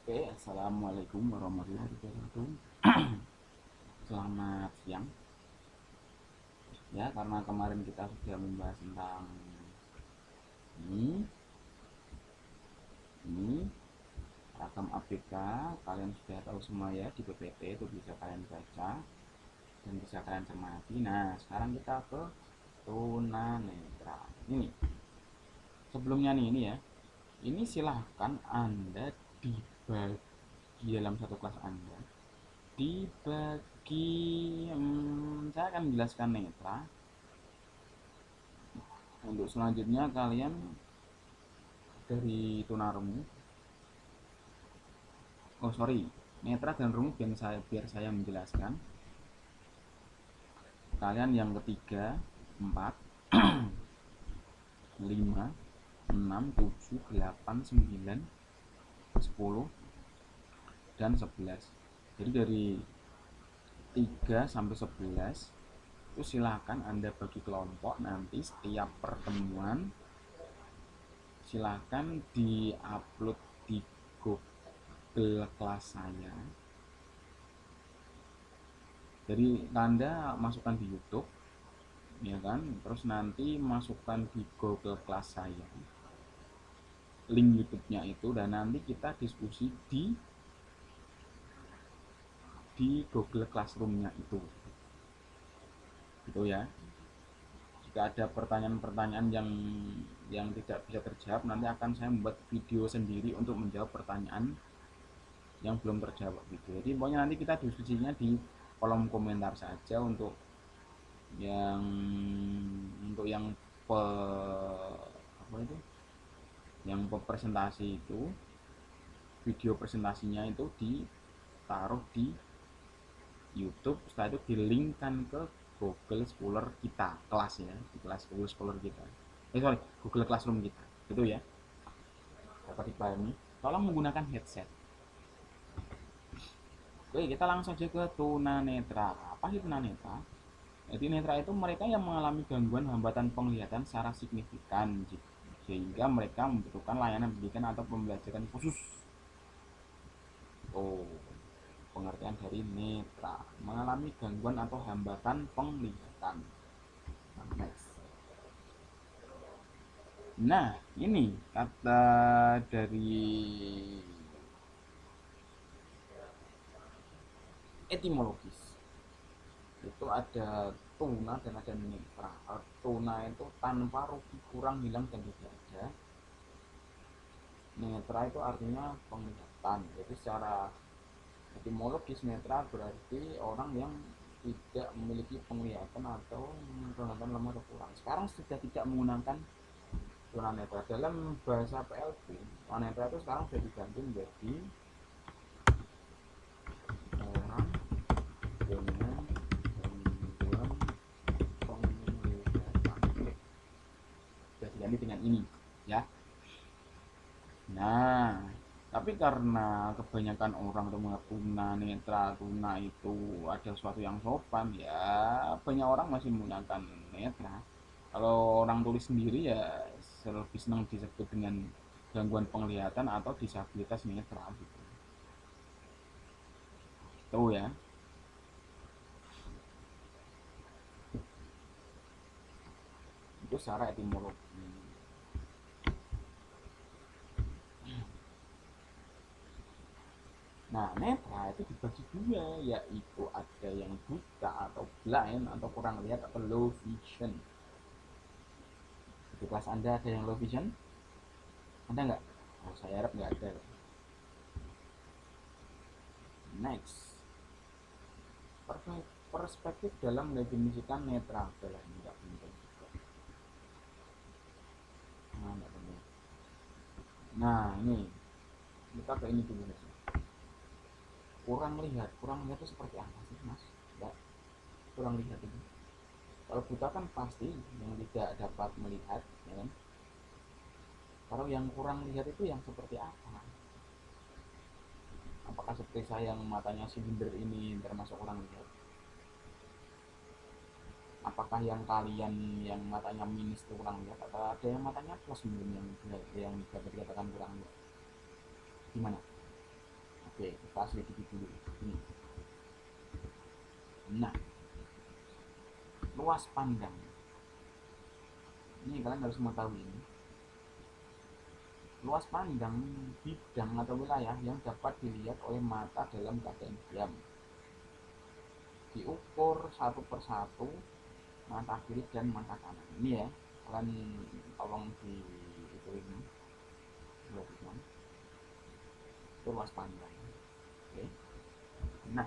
Oke, assalamualaikum warahmatullahi wabarakatuh. Selamat siang. Ya, karena kemarin kita sudah membahas tentang ini, ini ragam ABK, kalian sudah tahu semua ya di PPT itu bisa kalian baca dan bisa kalian cermati. Nah, sekarang kita ke tunanetra. Ini sebelumnya nih ini ya. Ini silahkan Anda dibagi dalam satu kelas Anda dibagi saya akan menjelaskan netra. Untuk selanjutnya kalian dari tunarungu, oh sorry, netra dan rungu biar saya menjelaskan. Kalian yang ketiga, 4, 5, 6, 7, 8, 9, 10, dan 11. Jadi dari 3 sampai 11 itu silahkan Anda bagi kelompok. Nanti setiap pertemuan silahkan di-upload di Google kelas saya. Jadi Anda masukkan di YouTube, ya kan, terus nanti masukkan di Google kelas saya link YouTube-nya itu, dan nanti kita diskusi di Google Classroom-nya itu, gitu ya. Jika ada pertanyaan-pertanyaan yang tidak bisa terjawab, nanti akan saya membuat video sendiri untuk menjawab pertanyaan yang belum terjawab gitu. Jadi pokoknya nanti kita diskusinya di kolom komentar saja yang yang pe, apa itu yang presentasi itu, video presentasinya itu ditaruh di YouTube, setelah itu dilinkkan ke Google Scholar kita, kelas ya, di kelas Google Scholar kita, Google Classroom kita, gitu ya. Dapat dipahami? Tolong menggunakan headset. Oke, kita langsung saja ke tunanetra. Apa sih tunanetra? Jadi netra itu mereka yang mengalami gangguan hambatan penglihatan secara signifikan sehingga mereka membutuhkan layanan pendidikan atau pembelajaran khusus. Oh, pengertian dari netra, mengalami gangguan atau hambatan penglihatan. Next. Nah, ini kata dari etimologis. Itu ada tuna dan ada netra. Tuna itu tanpa rugi, kurang, hilang, dan tidak ada. Netra itu artinya penglihatan. Jadi secara etimologis netra berarti orang yang tidak memiliki penglihatan atau penglihatan lemah atau kurang. Sekarang sudah tidak menggunakan tunanetra. Dalam bahasa PLB, tunanetra itu sekarang sudah diganti menjadi orang dengan gangguan penglihatan. Sudah diganti dengan ini, ya. Nah, tapi karena kebanyakan orang itu menganggap tuna itu ada sesuatu yang sopan, ya banyak orang masih menggunakan netra. Kalau orang tulis sendiri ya lebih senang disebut dengan gangguan penglihatan atau disabilitas netra gitu. Tahu ya. Itu secara etimologi. Nah, netra itu dibagi dua, yaitu ada yang buta atau blind atau kurang lihat atau low vision. Di kelas Anda ada yang low vision? Ada nggak? Oh, saya harap nggak ada. Next, perspektif dalam mendefinisikan netra adalah tidak penting juga. Nah, nggak penting. Nah, ini kita ke ini dulu nih. Kurang lihat itu seperti apa sih, Mas? Ya, kurang lihat itu. Kalau buta kan pasti yang tidak dapat melihat, ya kan? Kalau yang kurang lihat itu yang seperti apa? Apakah seperti saya yang matanya silinder ini termasuk kurang lihat? Apakah yang kalian yang matanya minus itu kurang lihat, atau ada yang matanya plus mungkin yang dapat dikatakan kurang lihat? Gimana? Oke, kita selidiki dulu ini. Nah, luas pandang ini kalian harus mengetahui ini. Luas pandang bidang atau wilayah yang dapat dilihat oleh mata dalam keadaan diam, diukur satu persatu mata kiri dan mata kanan. Ini ya, kalian tolong di itu ini itu luas pandang. Oke, nah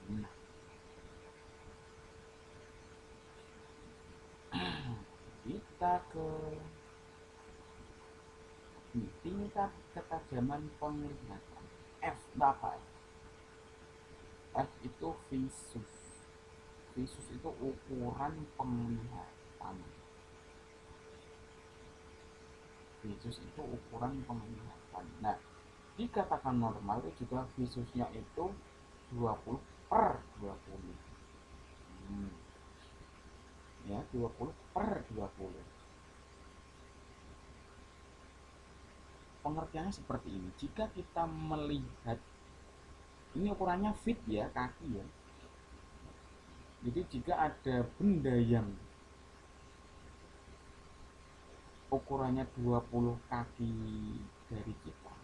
nah kita ke tingkat ketajaman penglihatan. F berapa? F itu visus. Visus itu ukuran penglihatan. Visus itu ukuran penglihatan. Nah, dikatakan normal itu juga visusnya itu 20/20. Ya, 20/20. Pengertiannya seperti ini. Jika kita melihat, ini ukurannya feet ya, kaki ya. Jadi jika ada benda yang ukurannya 20 kaki dari kita,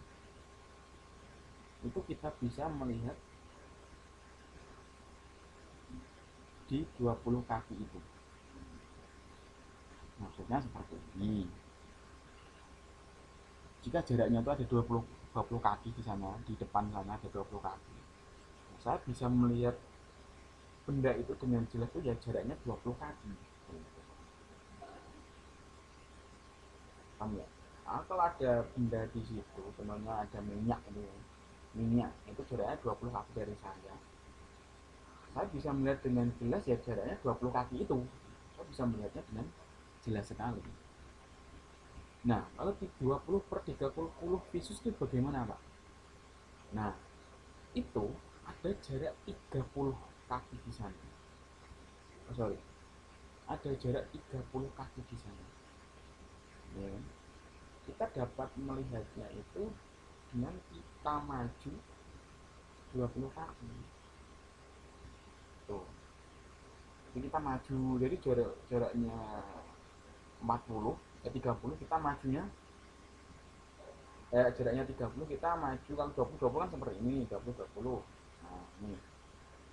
itu kita bisa melihat di 20 kaki itu. Maksudnya seperti ini. Jika jaraknya itu ada 20 kaki di sana, di depan sana ada 20 kaki. Saya bisa melihat benda itu dengan jelas itu ya jaraknya 20 kaki. Paham ya? Nah, kalau ada benda di situ, contohnya ada minyak itu jaraknya 20 kaki dari saya bisa melihat dengan jelas ya jaraknya 20 kaki itu. Saya bisa melihatnya dengan jelas sekali. Nah, kalau di 20/30 visus itu bagaimana, Pak? Nah, itu ada jarak 30 kaki di sana. Oh, sorry. Ada jarak 30 kaki di sana. Ya. Kita dapat melihatnya itu dengan kita maju 20 kaki. Tuh. Jadi kita maju, jadi jaraknya 40, 30 kita majunya jaraknya 30 kita maju, kalau 20 kan seperti ini, 20 nah ini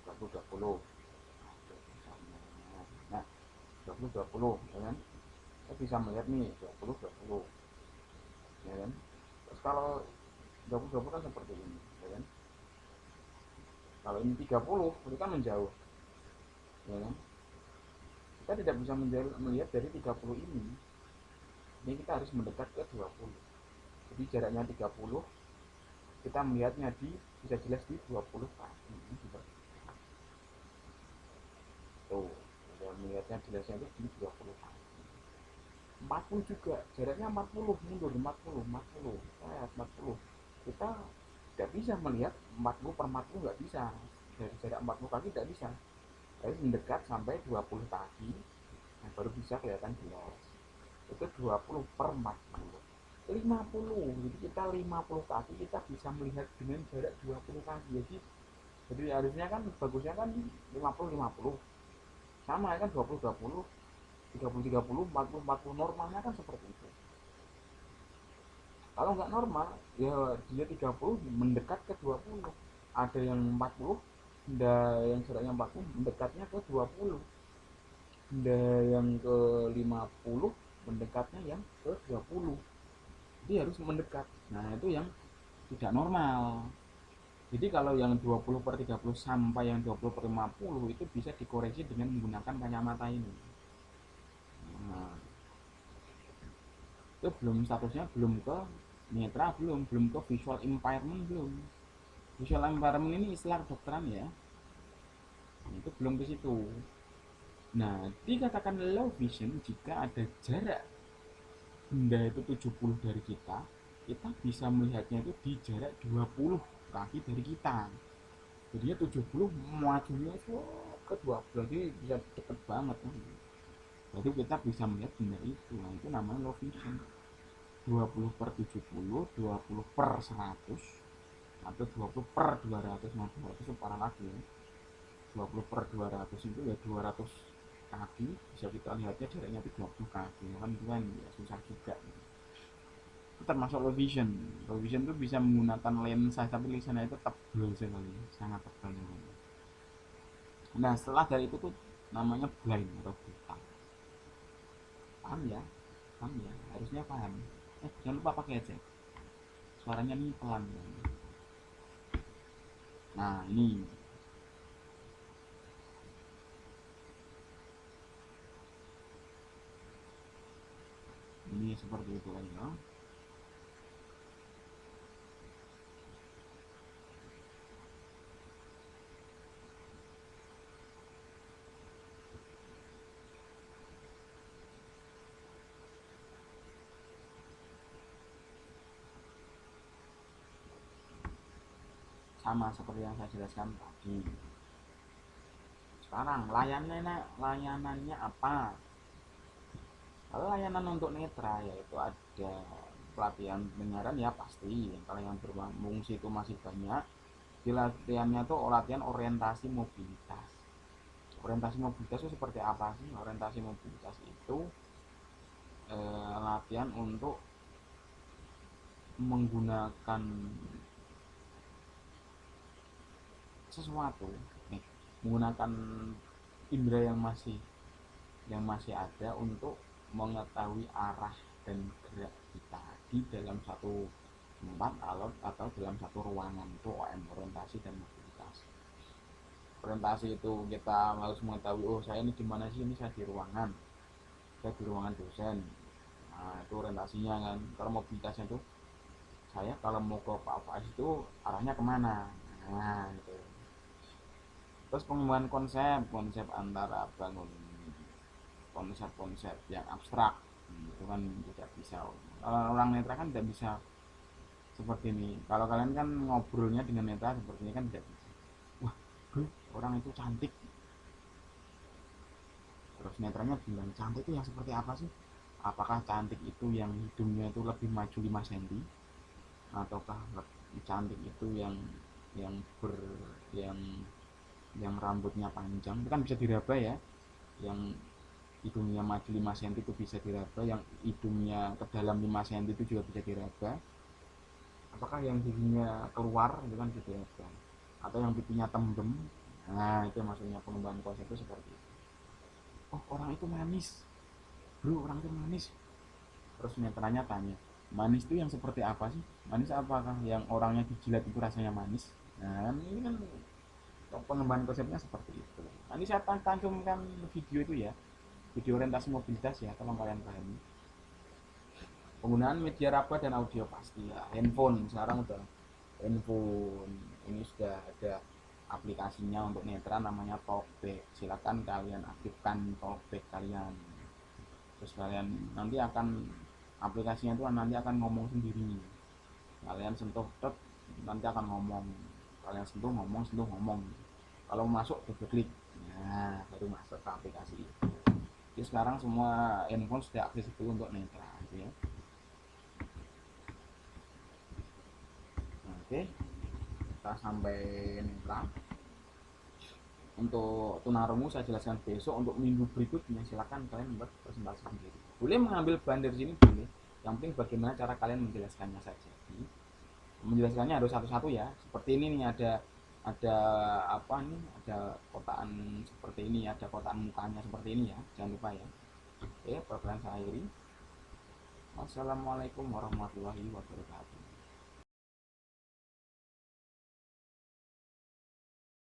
20 nah 20 ya kan, kita bisa melihat nih 20 ya kan. Terus kalau 20 kan seperti ini ya kan, kalau ini 30 itu kan menjauh ya kan, kita tidak bisa melihat dari 30 ini kita harus mendekat ke 20. Jadi jaraknya 30, kita melihatnya bisa jelas di 20 kaki. Tuh, kita melihatnya jelasnya itu di 20 kaki. 40 juga, jaraknya 40, mundur 40. Kita tidak bisa melihat 40/40, nggak bisa. Dari jarak 40 kaki tidak bisa. Harus mendekat sampai 20 kaki, yang baru bisa kelihatan jelas. Itu 20/40. 50, jadi kita 50 kaki kita bisa melihat dengan jarak 20 kaki. Jadi harusnya kan bagusnya kan 50/50 sama ya kan, 20/20, 30/30, 40/40, normalnya kan seperti itu. Kalau nggak normal ya dia 30 mendekat ke 20, ada yang 40, yang jaraknya 40 mendekatnya ke 20, yang ke 50 mendekatnya yang ke 20. Jadi harus mendekat. Nah, itu yang tidak normal. Jadi kalau yang 20/30 sampai yang 20/50 itu bisa dikoreksi dengan menggunakan kacamata ini. Nah, itu belum, statusnya belum ke netra, belum ke visual impairment, belum. Visual impairment ini istilah kedokteran ya. Itu belum ke situ. Nah, dikatakan low vision jika ada jarak benda itu 70 dari kita bisa melihatnya itu di jarak 20 kaki dari kita. Jadinya 70 majunya itu ke 20, jadi bisa deket banget kan. Jadi kita bisa melihat benda itu. Nah, itu namanya low vision. 20/70, 20/100, atau 20 per 200. Nah 200 itu parah lagi ya. 20/200 itu ya 200 kaki, bisa kita lihatnya jaraknya itu 20 kaki kan, itu kan ya susah juga. Itu termasuk low vision. Low vision itu bisa menggunakan lensa, tapi lensanya itu tebal sekali, sangat tebal. Nah setelah dari itu tuh namanya blind atau buta. Paham ya? Paham ya? Harusnya paham. Jangan lupa pakai headset, suaranya nih pelan. Nah ini seperti itu aja. Sama seperti yang saya jelaskan tadi. Sekarang layanannya apa? Kalau layanan untuk netra yaitu ada pelatihan pendengaran ya pasti. Kalau yang berfungsi itu masih banyak. Di latihannya tuh latihan orientasi mobilitas. Orientasi mobilitas itu seperti apa sih? Orientasi mobilitas itu latihan untuk menggunakan sesuatu, menggunakan indera yang masih ada untuk mengetahui arah dan gerak kita di dalam satu tempat atau dalam satu ruangan. Itu OM, orientasi dan mobilitas. Orientasi itu kita harus mengetahui, oh saya ini di mana sih, ini saya di ruangan, saya di ruangan dosen. Nah itu orientasinya kan. Kalau mobilitasnya itu saya kalau mau ke Pak Faiz itu arahnya kemana. Nah itu. Terus pengembangan konsep antara bangun konsep-konsep yang abstrak, itu kan tidak bisa. Orang netra kan tidak bisa seperti ini. Kalau kalian kan ngobrolnya dengan netra seperti ini kan tidak bisa. Wah bro, orang itu cantik, terus netranya bilang cantik itu yang seperti apa sih? Apakah cantik itu yang hidungnya itu lebih maju 5 cm, ataukah cantik itu yang ber yang yang rambutnya panjang, itu kan bisa diraba ya. Yang hidungnya maju 5 cm itu bisa diraba, yang hidungnya ke dalam 5 cm itu juga bisa diraba. Apakah yang giginya keluar itu kan bisa diraba, atau yang pipinya tembem. Nah itu maksudnya pengembangan konsep itu seperti itu. Oh orang itu manis bro, orang itu manis. Terus netranya tanya, manis itu yang seperti apa sih? Manis apakah yang orangnya dijilat itu rasanya manis? Nah ini kan pengembangan konsepnya seperti itu. Nanti saya cantumkan video itu ya, video orientasi mobilitas ya, tolong kalian pahami. Penggunaan media raba dan audio pasti ya. Handphone sekarang udah, handphone ini sudah ada aplikasinya untuk netra, namanya Talkback. Silakan kalian aktifkan Talkback kalian. Terus kalian nanti akan, aplikasinya itu nanti akan ngomong sendiri. Kalian sentuh tet, nanti akan ngomong. Kalian sentuh ngomong, sentuh ngomong. Kalau masuk double klik, nah baru masuk ke aplikasi itu. Jadi sekarang semua handphone sudah aksesibel untuk netra gitu ya. Oke, kita sampai netra. Untuk tunarungu saya jelaskan besok. Untuk minggu berikutnya silakan kalian membuat presentasi sendiri. Boleh mengambil bahan dari sini, boleh. Yang penting bagaimana cara kalian menjelaskannya saja. Menjelaskannya harus satu-satu ya. Seperti ini nih, ada apa nih, ada kotaan seperti ini, ada kotaan mukanya seperti ini ya, jangan lupa ya. Oke, perkenalan saya akhiri. Wassalamualaikum warahmatullahi wabarakatuh.